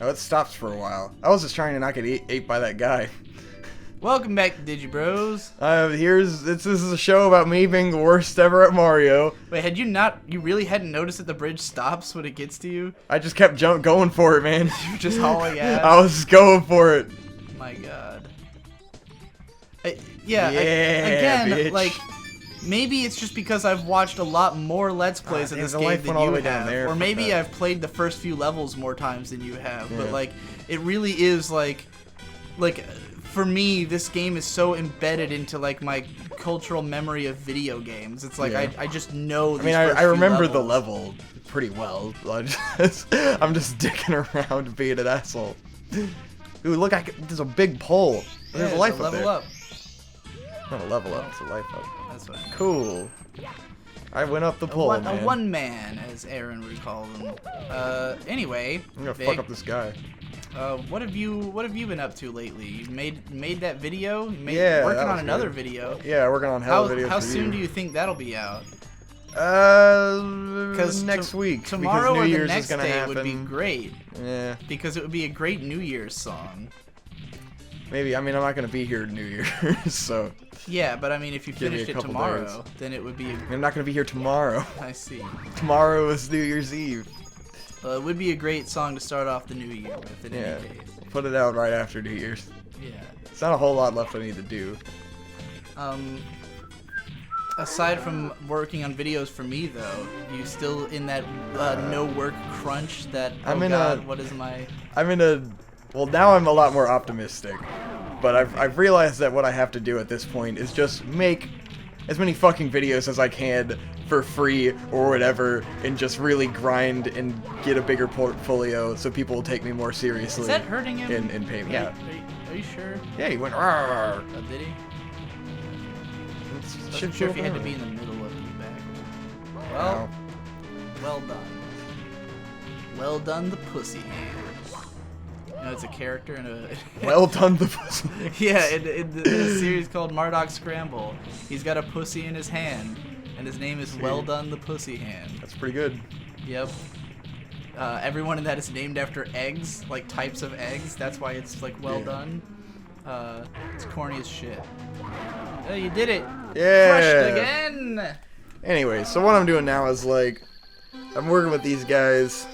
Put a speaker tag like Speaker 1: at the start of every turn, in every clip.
Speaker 1: Oh, it stops for a while. I was just trying to not get ate by that guy.
Speaker 2: Welcome back to Digi Bros.
Speaker 1: This is a show about me being the worst ever at Mario.
Speaker 2: Wait, you really hadn't noticed that the bridge stops when it gets to you?
Speaker 1: I just kept going for it, man.
Speaker 2: You were just hauling ass?
Speaker 1: I was just going for it.
Speaker 2: My god.
Speaker 1: Yeah,
Speaker 2: again,
Speaker 1: bitch.
Speaker 2: like, maybe it's just because I've watched a lot more Let's Plays of this game than you have. Or maybe I've played the first few levels more times than you have. Yeah. But, like, it really is, like, for me, this game is so embedded into, like, my cultural memory of video games. It's like, yeah. I just know these
Speaker 1: I remember the level pretty well. I'm just dicking around being an asshole. Ooh, look, there's a big pole.
Speaker 2: Yeah,
Speaker 1: there's a life up
Speaker 2: level
Speaker 1: there.
Speaker 2: Up.
Speaker 1: Not a level up, it's a life up.
Speaker 2: That's what I mean.
Speaker 1: Cool. I went up the pole, man.
Speaker 2: A one man, as Aaron would call them. Anyway,
Speaker 1: I'm gonna fuck up this guy.
Speaker 2: What have you been up to lately? You made that video?
Speaker 1: Working
Speaker 2: on another video.
Speaker 1: Yeah, working on hella videos.
Speaker 2: How soon do you think that'll be out?
Speaker 1: Next week.
Speaker 2: Tomorrow
Speaker 1: New
Speaker 2: or the
Speaker 1: Year's
Speaker 2: next
Speaker 1: is gonna
Speaker 2: day
Speaker 1: happen.
Speaker 2: would be great.
Speaker 1: Yeah.
Speaker 2: Because it would be a great New Year's song.
Speaker 1: Maybe. I mean, I'm not gonna be here New Year's, so.
Speaker 2: Yeah, but I mean, if you finished it tomorrow, then it would be.
Speaker 1: I'm not gonna be here tomorrow.
Speaker 2: I see.
Speaker 1: Tomorrow is New Year's Eve.
Speaker 2: Well, it would be a great song to start off the new year with. In any case.
Speaker 1: Put it out right after New Year's.
Speaker 2: Yeah.
Speaker 1: It's not a whole lot left I need to do.
Speaker 2: Aside from working on videos for me, though, you still in that no work crunch that,
Speaker 1: well, now I'm a lot more optimistic. But I've realized that what I have to do at this point is just make as many fucking videos as I can for free or whatever, and just really grind and get a bigger portfolio so people will take me more seriously.
Speaker 2: Is that hurting him?
Speaker 1: And pay me. Yeah.
Speaker 2: Are you sure?
Speaker 1: Yeah, he went rawr.
Speaker 2: Oh, did he? I wasn't sure if you had to be in the middle of you back. Well, well done. Well done, the pussy hand. You know, it's a character in a...
Speaker 1: Well done, the pussy.
Speaker 2: Yeah, in a series called Mardok Scramble. He's got a pussy in his hand, and his name is Well Done, the Pussy Hand.
Speaker 1: That's pretty good.
Speaker 2: Yep. Everyone in that is named after eggs, like types of eggs. That's why it's like well done. It's corny as shit. Oh, you did it.
Speaker 1: Yeah.
Speaker 2: Crushed again.
Speaker 1: Anyway, so what I'm doing now is like, I'm working with these guys,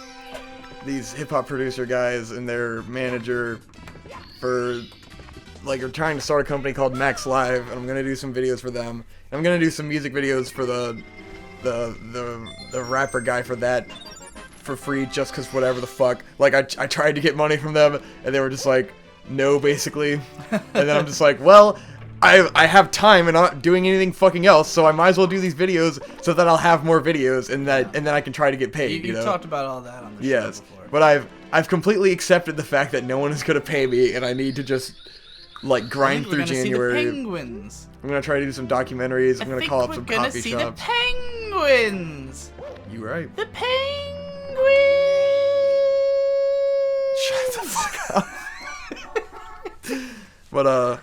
Speaker 1: these hip hop producer guys, and their manager for, like, are trying to start a company called Max Live, and I'm gonna do some videos for them. And I'm gonna do some music videos for the rapper guy for that for free, just cause whatever the fuck. Like, I tried to get money from them, and they were just like, no, basically. And then I'm just like, well, I have time and not doing anything fucking else, so I might as well do these videos so that I'll have more videos and then I can try to get paid. You know?
Speaker 2: Talked about all that on the show before.
Speaker 1: But I've completely accepted the fact that no one is gonna pay me, and I need to just like grind through January.
Speaker 2: See the penguins.
Speaker 1: I'm gonna try to do some documentaries. I'm gonna call up some coffee shops.
Speaker 2: We're gonna see the penguins.
Speaker 1: You right.
Speaker 2: The penguins.
Speaker 1: Shut the fuck up. But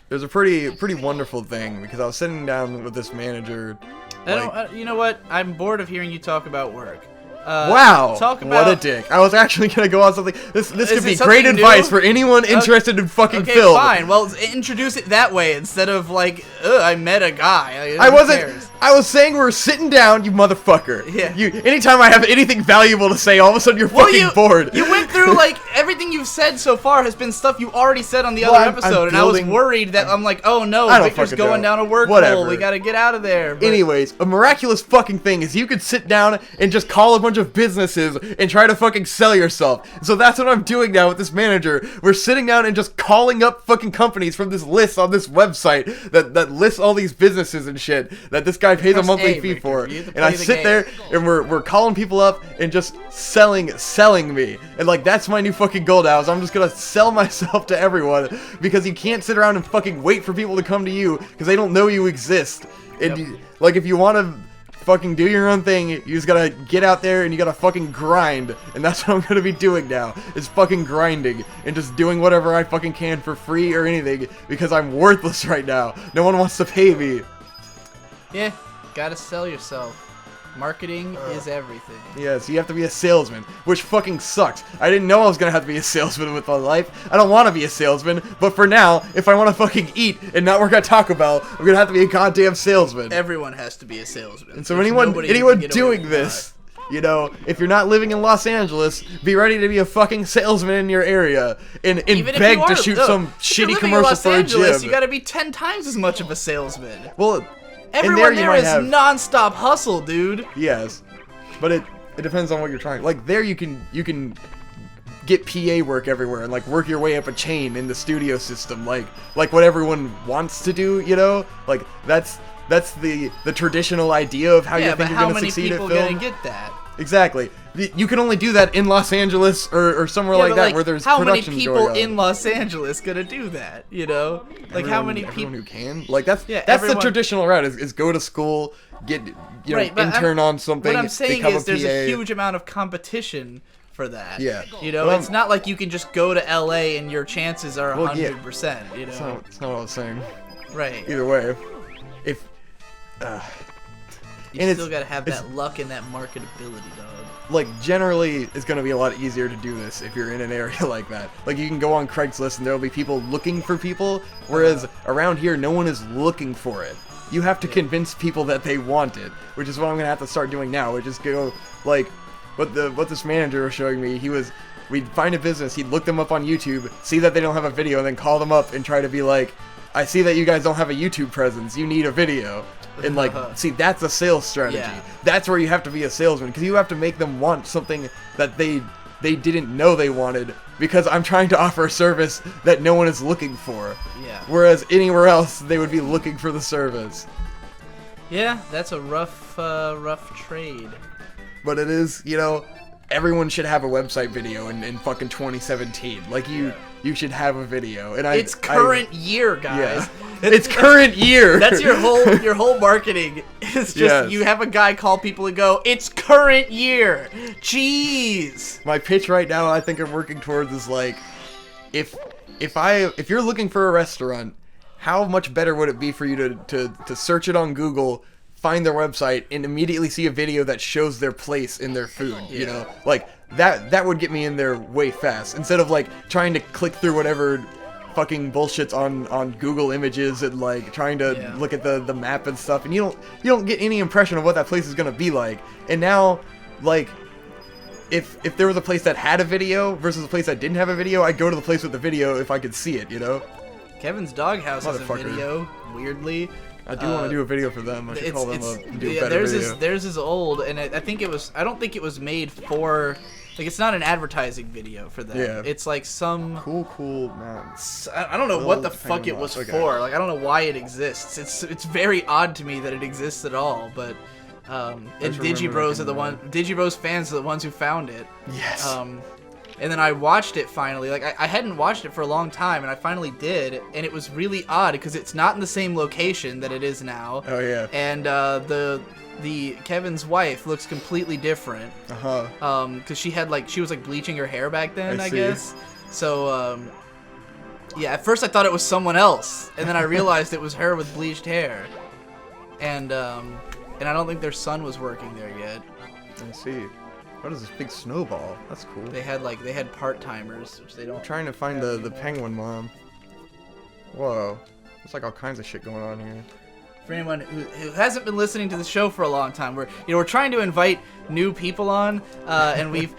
Speaker 1: there's a pretty wonderful thing, because I was sitting down with this manager.
Speaker 2: You know what? I'm bored of hearing you talk about work.
Speaker 1: Wow! What a dick! I was actually gonna go on something. This could be great advice for anyone interested in fucking film.
Speaker 2: Okay, fine. Well, introduce it that way instead of like, I met a guy.
Speaker 1: I wasn't. I was saying we're sitting down, you motherfucker.
Speaker 2: Yeah.
Speaker 1: Anytime I have anything valuable to say, all of a sudden you're fucking bored.
Speaker 2: You went through like everything you've said so far has been stuff you already said on the other episode, and I was worried that I'm like, oh no, Victor's going down a workhole. We gotta get out of there. But
Speaker 1: anyways, a miraculous fucking thing is you could sit down and just call a bunch of businesses and try to fucking sell yourself. So that's what I'm doing now with this manager. We're sitting down and just calling up fucking companies from this list on this website that lists all these businesses and shit that this guy pays a monthly fee for. And I sit there and we're calling people up and just selling me. And like, that's my new fucking goal now, is I'm just gonna sell myself to everyone, because you can't sit around and fucking wait for people to come to you because they don't know you exist. And like, if you want to fucking do your own thing, you just gotta get out there and you gotta fucking grind. And that's what I'm gonna be doing now, is fucking grinding and just doing whatever I fucking can for free or anything, because I'm worthless right now. No one wants to pay me.
Speaker 2: Yeah, gotta sell yourself. Marketing is everything.
Speaker 1: Yes, you have to be a salesman, which fucking sucks. I didn't know I was gonna have to be a salesman with my life. I don't want to be a salesman, but for now, if I want to fucking eat and not work at Taco Bell, I'm gonna have to be a goddamn salesman.
Speaker 2: Everyone has to be a salesman.
Speaker 1: And so anyone doing this, you know, if you're not living in Los Angeles, be ready to be a fucking salesman in your area and beg to shoot some shitty commercial for a gym.
Speaker 2: You gotta be 10 times as much of a salesman.
Speaker 1: Well,
Speaker 2: everyone there is non-stop hustle, dude.
Speaker 1: Yes, but it depends on what you're trying. Like there, you can get PA work everywhere and like work your way up a chain in the studio system, like what everyone wants to do. You know, like that's the traditional idea of how you think you're gonna succeed at film.
Speaker 2: Yeah, but how many people gonna get that?
Speaker 1: Exactly. You can only do that in Los Angeles or somewhere like that where there's production going on.
Speaker 2: How many people in Los Angeles gonna do that? You know, like how many people?
Speaker 1: Everyone who can. Like that's the traditional route is go to school, get intern on something.
Speaker 2: What I'm saying is there's a huge amount of competition for that.
Speaker 1: Yeah.
Speaker 2: You know, it's not like you can just go to LA and your chances are 100%. You know.
Speaker 1: That's not what I was saying.
Speaker 2: Right.
Speaker 1: Either way,
Speaker 2: you still gotta have that luck and that marketability, dog.
Speaker 1: Like, generally, it's gonna be a lot easier to do this if you're in an area like that. Like, you can go on Craigslist and there'll be people looking for people, whereas around here, no one is looking for it. You have to convince people that they want it, which is what I'm gonna have to start doing now, which is go, like, what this manager was showing me, we'd find a business, he'd look them up on YouTube, see that they don't have a video, and then call them up and try to be like, I see that you guys don't have a YouTube presence, you need a video. And like, see, that's a sales strategy. Yeah. That's where you have to be a salesman, because you have to make them want something that they didn't know they wanted, because I'm trying to offer a service that no one is looking for.
Speaker 2: Yeah.
Speaker 1: Whereas anywhere else, they would be looking for the service.
Speaker 2: Yeah, that's a rough trade.
Speaker 1: But it is, you know, everyone should have a website video in fucking 2017. Like, you should have a video. And
Speaker 2: it's current year, guys.
Speaker 1: Yeah. It's current year.
Speaker 2: That's your whole marketing. It's just you have a guy call people and go, "It's current year." Jeez.
Speaker 1: My pitch right now, I think I'm working towards is like, if you're looking for a restaurant, how much better would it be for you to search it on Google, find their website, and immediately see a video that shows their place in their food? You know, like that would get me in there way fast, instead of like trying to click through whatever fucking bullshit's on Google Images and like trying to look at the map and stuff, and you don't get any impression of what that place is gonna be like. And now, like, if there was a place that had a video versus a place that didn't have a video, I'd go to the place with the video if I could see it, you know?
Speaker 2: Kevin's Doghouse has a video, weirdly.
Speaker 1: I do want to do a video for them. I should call them up and do a better video.
Speaker 2: Theirs is old, and I don't think it was made for... Like, it's not an advertising video for them. Yeah. It's like some...
Speaker 1: Cool, man.
Speaker 2: I don't know what the fuck it was for. Like, I don't know why it exists. It's very odd to me that it exists at all, but... and Digibros fans are the ones who found it.
Speaker 1: Yes.
Speaker 2: And then I watched it finally. Like, I hadn't watched it for a long time, and I finally did, and it was really odd, because it's not in the same location that it is now.
Speaker 1: Oh, yeah.
Speaker 2: And the Kevin's wife looks completely different. Because she was bleaching her hair back then, I guess. So yeah, at first I thought it was someone else, and then I realized it was her with bleached hair. And I don't think their son was working there yet.
Speaker 1: I see. What is this big snowball? That's cool.
Speaker 2: They had part-timers, which they don't.
Speaker 1: I'm trying to find the penguin mom. Whoa. There's like all kinds of shit going on here.
Speaker 2: For anyone who hasn't been listening to the show for a long time, we're trying to invite new people on, and we've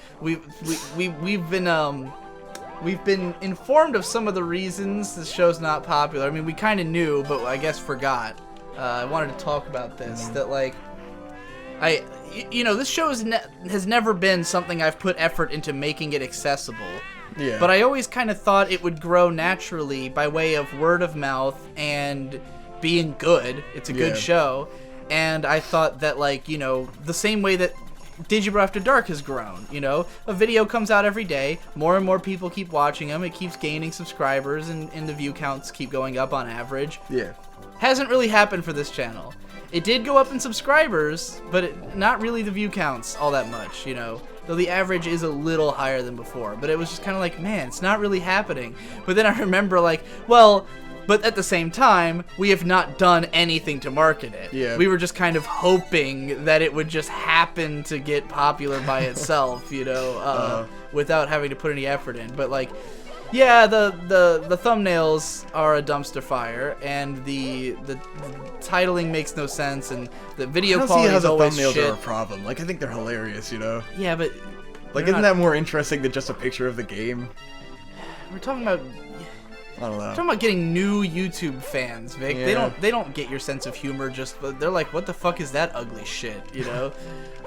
Speaker 2: been informed of some of the reasons the show's not popular. I mean, we kind of knew, but I guess forgot. I wanted to talk about this. That like, this show has never been something I've put effort into making it accessible.
Speaker 1: Yeah.
Speaker 2: But I always kind of thought it would grow naturally by way of word of mouth and being good. It's a good show. And I thought that, like, the same way that Digibro After Dark has grown, a video comes out every day, more and more people keep watching them, it keeps gaining subscribers, and the view counts keep going up on average.
Speaker 1: Yeah.
Speaker 2: Hasn't really happened for this channel. It did go up in subscribers, but not really the view counts all that much, though the average is a little higher than before. But it was just kind of like, man, it's not really happening. But then I remember, like, well, But at the same time, we have not done anything to market it.
Speaker 1: Yeah.
Speaker 2: We were just kind of hoping that it would just happen to get popular by itself, without having to put any effort in. But like, yeah, the thumbnails are a dumpster fire, and the titling makes no sense, and the video quality is always shit.
Speaker 1: I don't see how the thumbnails are a problem. Like, I think they're hilarious,
Speaker 2: Yeah, but
Speaker 1: like, isn't that more interesting than just a picture of the game?
Speaker 2: We're talking about.
Speaker 1: I don't know.
Speaker 2: We're talking about getting new YouTube fans, Vic.
Speaker 1: Yeah.
Speaker 2: They don't get your sense of humor. They're like, what the fuck is that ugly shit?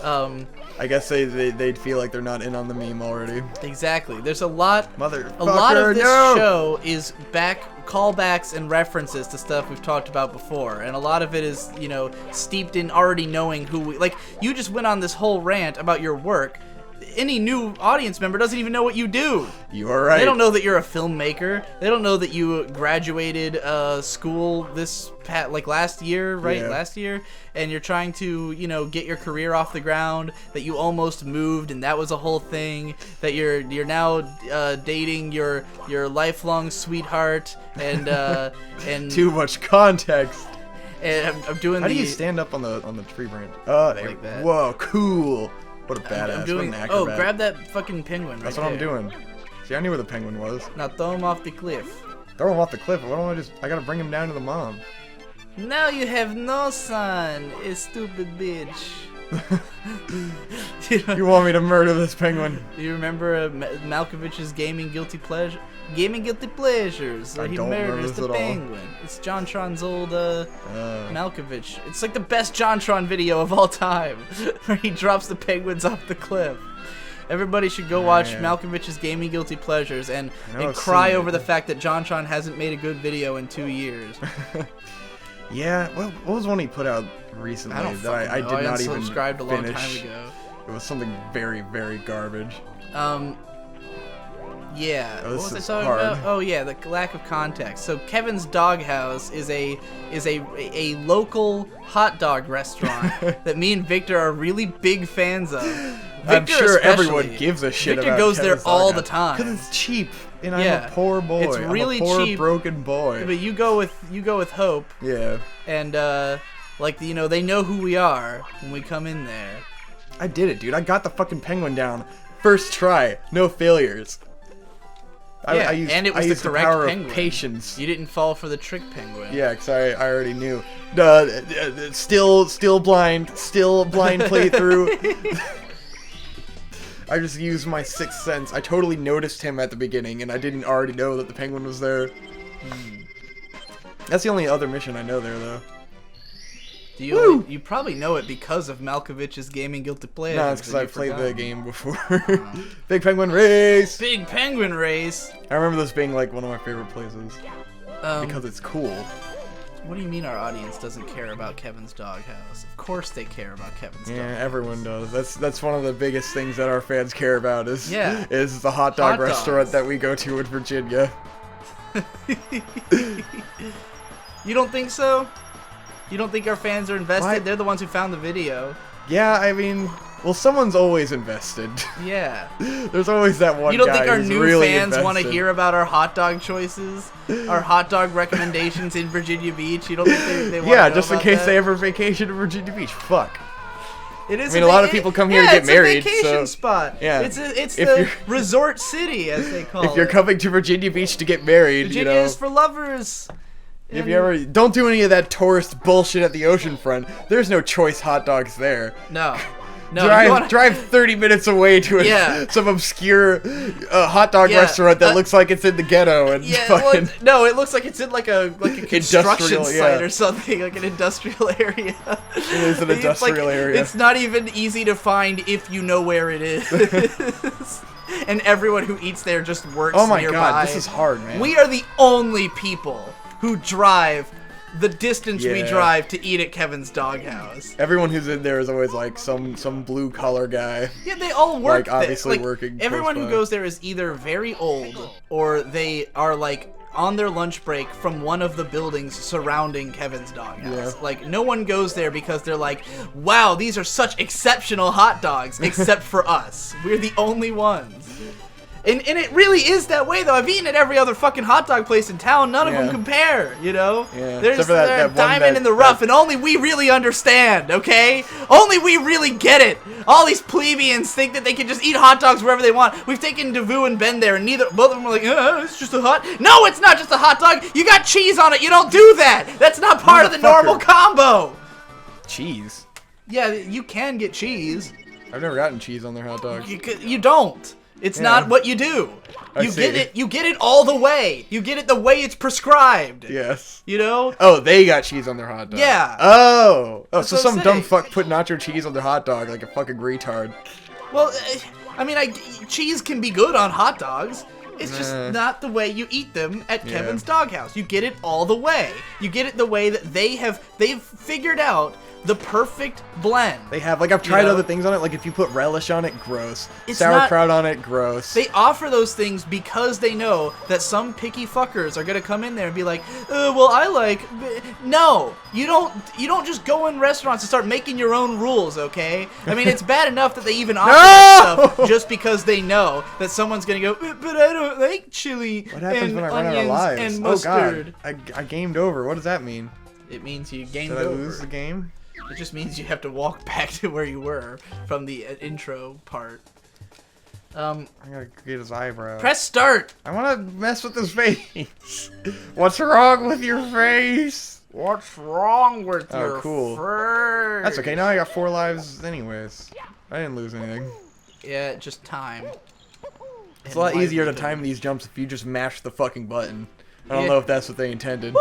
Speaker 1: I guess they'd feel like they're not in on the meme already.
Speaker 2: Exactly. There's a lot of this show is callbacks and references to stuff we've talked about before, and a lot of it is steeped in already knowing who we like. You just went on this whole rant about your work. Any new audience member doesn't even know what you do.
Speaker 1: You are right.
Speaker 2: They don't know that you're a filmmaker. They don't know that you graduated school last year, right?
Speaker 1: Yeah.
Speaker 2: Last year, and you're trying to, get your career off the ground. That you almost moved, and that was a whole thing. That you're now dating your lifelong sweetheart, and
Speaker 1: too much context.
Speaker 2: And I'm doing.
Speaker 1: How do you stand up on the tree branch? Oh, like that. Whoa, cool. What a badass.
Speaker 2: I'm doing,
Speaker 1: what an acrobat.
Speaker 2: grab that fucking penguin
Speaker 1: That's what I'm doing. See, I knew where the penguin was.
Speaker 2: Now throw him off the cliff.
Speaker 1: Throw him off the cliff? Why don't I gotta bring him down to the mom.
Speaker 2: Now you have no son, you stupid bitch.
Speaker 1: You want me to murder this penguin?
Speaker 2: Do you remember Malkovich's gaming guilty pleasures?
Speaker 1: I
Speaker 2: He
Speaker 1: don't
Speaker 2: murders
Speaker 1: remember
Speaker 2: the
Speaker 1: this at all.
Speaker 2: penguin. It's JonTron's old Malkovich. It's like the best JonTron video of all time, where he drops the penguins off the cliff. Everybody should go watch Malkovich's gaming guilty pleasures and cry over the fact that JonTron hasn't made a good video in 2 years.
Speaker 1: Yeah, what was one he put out recently that I did not even
Speaker 2: unsubscribed a long
Speaker 1: finish?
Speaker 2: time ago.
Speaker 1: It was something very, very garbage.
Speaker 2: Yeah.
Speaker 1: Oh,
Speaker 2: what was I talking about? Oh yeah, the lack of context. So Kevin's Doghouse is a local hot dog restaurant that me and Victor are really big fans of.
Speaker 1: I'm sure everyone gives a shit
Speaker 2: Victor
Speaker 1: about
Speaker 2: goes
Speaker 1: Kevin's
Speaker 2: there all
Speaker 1: Doghouse.
Speaker 2: the time.
Speaker 1: Because it's cheap, and I'm a poor boy.
Speaker 2: It's really
Speaker 1: I'm a poor,
Speaker 2: cheap,
Speaker 1: broken boy.
Speaker 2: But you go with hope.
Speaker 1: Yeah.
Speaker 2: And they know who we are when we come in there.
Speaker 1: I did it, dude. I got the fucking penguin down. First try. No failures.
Speaker 2: Yeah,
Speaker 1: and it was the correct power penguin. Of patience.
Speaker 2: You didn't fall for the trick penguin.
Speaker 1: Yeah, because I already knew. Still blind playthrough. I just used my sixth sense. I totally noticed him at the beginning, and I didn't already know that the penguin was there. That's the only other mission I know there, though.
Speaker 2: You probably know it because of Malkovich's gaming guilty pleasure.
Speaker 1: No, it's because I played the game before. Big Penguin Race!
Speaker 2: Big Penguin Race!
Speaker 1: I remember this being like one of my favorite places. Because it's cool.
Speaker 2: What do you mean our audience doesn't care about Kevin's Doghouse? Of course they care about Kevin's Doghouse.
Speaker 1: Yeah, everyone does. That's one of the biggest things that our fans care about is the hot dog restaurant that we go to in Virginia.
Speaker 2: You don't think so? You don't think our fans are invested?
Speaker 1: Why?
Speaker 2: They're the ones who found the video.
Speaker 1: Yeah, I mean, well, someone's always invested.
Speaker 2: Yeah.
Speaker 1: There's always that one guy.
Speaker 2: You don't think our new
Speaker 1: really
Speaker 2: fans want to hear about our hot dog choices? Our hot dog recommendations in Virginia Beach? You don't think they want to know
Speaker 1: just in
Speaker 2: about
Speaker 1: case
Speaker 2: that?
Speaker 1: they ever vacation to Virginia Beach. Fuck.
Speaker 2: It is.
Speaker 1: I mean, a lot of people come here to get married.
Speaker 2: It's a vacation
Speaker 1: so,
Speaker 2: spot.
Speaker 1: Yeah.
Speaker 2: It's the resort city, as they call it.
Speaker 1: If you're coming to Virginia Beach to get married,
Speaker 2: Virginia is for lovers.
Speaker 1: If you ever don't do any of that tourist bullshit at the oceanfront, there's no choice hot dogs there.
Speaker 2: No. No,
Speaker 1: drive 30 minutes away to some obscure hot dog restaurant that looks like it's in the ghetto and fucking.
Speaker 2: No, it looks like it's in like a construction site or something, like an industrial area.
Speaker 1: It is an industrial area.
Speaker 2: It's not even easy to find if you know where it is. And everyone who eats there just works nearby.
Speaker 1: Oh my god, this is hard, man.
Speaker 2: We are the only people who drive the distance we drive to eat at Kevin's Doghouse.
Speaker 1: Everyone who's in there is always like some blue collar guy.
Speaker 2: Yeah, they all work
Speaker 1: like obviously
Speaker 2: there.
Speaker 1: working.
Speaker 2: Everyone who goes there is either very old or they are like on their lunch break from one of the buildings surrounding Kevin's Doghouse.
Speaker 1: Yeah.
Speaker 2: Like no one goes there because they're like, wow, these are such exceptional hot dogs, except for us. We're the only ones. And it really is that way, though. I've eaten at every other fucking hot dog place in town. None of them compare, you know?
Speaker 1: Yeah.
Speaker 2: There's a diamond in the rough, and only we really understand, okay? Only we really get it. All these plebeians think that they can just eat hot dogs wherever they want. We've taken Devu and Ben there, and both of them are like, it's just a hot... No, it's not just a hot dog. You got cheese on it. You don't do that. That's not part of the normal combo.
Speaker 1: Cheese?
Speaker 2: Yeah, you can get cheese.
Speaker 1: I've never gotten cheese on their hot dogs.
Speaker 2: You don't. It's not what you do. You get it all the way. You get it the way it's prescribed.
Speaker 1: Yes.
Speaker 2: You know?
Speaker 1: Oh, they got cheese on their hot dog.
Speaker 2: Yeah.
Speaker 1: Oh, so
Speaker 2: what
Speaker 1: some
Speaker 2: I'm
Speaker 1: dumb
Speaker 2: saying.
Speaker 1: fuck put nacho cheese on their hot dog like a fucking retard.
Speaker 2: Well, I mean, cheese can be good on hot dogs. It's just not the way you eat them at Kevin's Doghouse. You get it all the way. You get it the way that they've figured out the perfect blend.
Speaker 1: They have, like, I've tried other things on it, like if you put relish on it, gross.
Speaker 2: It's
Speaker 1: Sauerkraut on it, gross.
Speaker 2: They offer those things because they know that some picky fuckers are gonna come in there and be like, well, I like... No, you don't just go in restaurants and start making your own rules, okay? I mean, it's bad enough that they even offer that stuff just because they know that someone's gonna go, but I don't like chili
Speaker 1: What happens
Speaker 2: and
Speaker 1: when I run out of
Speaker 2: onions
Speaker 1: lives?
Speaker 2: and mustard.
Speaker 1: Oh god, I gamed over. What does that mean?
Speaker 2: It means you gamed
Speaker 1: Did
Speaker 2: over.
Speaker 1: I lose the game?
Speaker 2: It just means you have to walk back to where you were from the intro part.
Speaker 1: I gotta get his eyebrow.
Speaker 2: Press start!
Speaker 1: I wanna mess with his face. What's wrong with your face?
Speaker 2: What's wrong with your
Speaker 1: cool.
Speaker 2: face?
Speaker 1: That's okay, now I got 4 lives anyways. I didn't lose anything.
Speaker 2: Yeah, just time.
Speaker 1: It's a lot easier to time these jumps if you just mash the fucking button. I don't know if that's what they intended.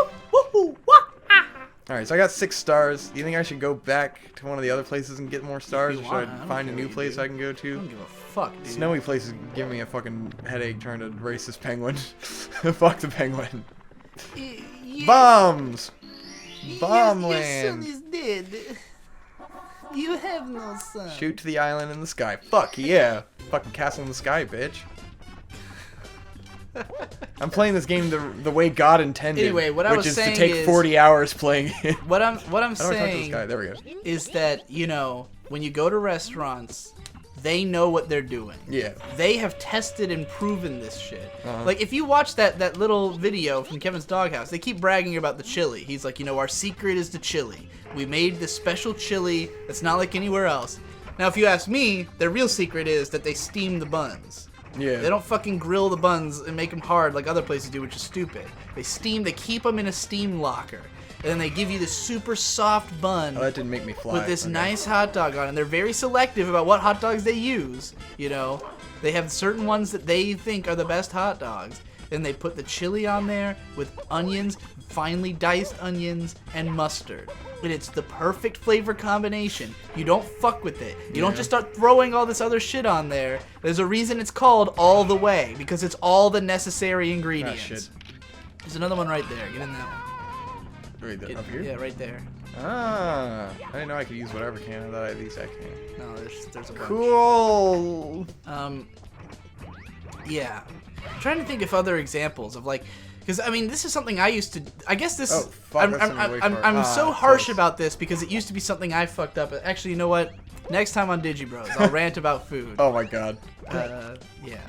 Speaker 1: Alright, so I got 6 stars. Do you think I should go back to one of the other places and get more stars? Or should I find a new place I can go to?
Speaker 2: I don't give a fuck, dude.
Speaker 1: Snowy place is giving me a fucking headache trying to race this penguin. Fuck the penguin. Bombs! Bomb land!
Speaker 2: Your son is dead. You have no son.
Speaker 1: Shoot to the island in the sky. Fuck yeah! Fucking castle in the sky, bitch. I'm playing this game the way God intended.
Speaker 2: Anyway, what I was
Speaker 1: which is
Speaker 2: saying
Speaker 1: to take
Speaker 2: is,
Speaker 1: 40 hours playing it.
Speaker 2: What I'm saying
Speaker 1: there we go.
Speaker 2: is that, you know, when you go to restaurants, they know what they're doing.
Speaker 1: Yeah.
Speaker 2: They have tested and proven this shit. Like, if you watch that little video from Kevin's Doghouse, they keep bragging about the chili. He's like, you know, our secret is the chili. We made this special chili that's not like anywhere else. Now, if you ask me, their real secret is that they steam the buns.
Speaker 1: Yeah.
Speaker 2: They don't fucking grill the buns and make them hard like other places do, which is stupid. They keep them in a steam locker. And then they give you this super soft bun.
Speaker 1: Oh, that didn't make me fly.
Speaker 2: With this nice hot dog on it. And they're very selective about what hot dogs they use, you know. They have certain ones that they think are the best hot dogs. Then they put the chili on there with onions, finely diced onions, and mustard. And it's the perfect flavor combination. You don't fuck with it. You don't just start throwing all this other shit on there. There's a reason it's called All the Way, because it's all the necessary ingredients.
Speaker 1: shit.
Speaker 2: There's another one right there. Get in that one.
Speaker 1: Right up here?
Speaker 2: Yeah, right there.
Speaker 1: Ah, I didn't know I could use whatever can. I thought at least I can.
Speaker 2: No, there's a bunch.
Speaker 1: Cool.
Speaker 2: Yeah. I'm trying to think of other examples of like, because I mean, this is something I used to. I guess this.
Speaker 1: Oh, fuck,
Speaker 2: I'm so harsh about this because it used to be something I fucked up. Actually, you know what? Next time on Digi Bros, I'll rant about food.
Speaker 1: Oh my god.
Speaker 2: Yeah.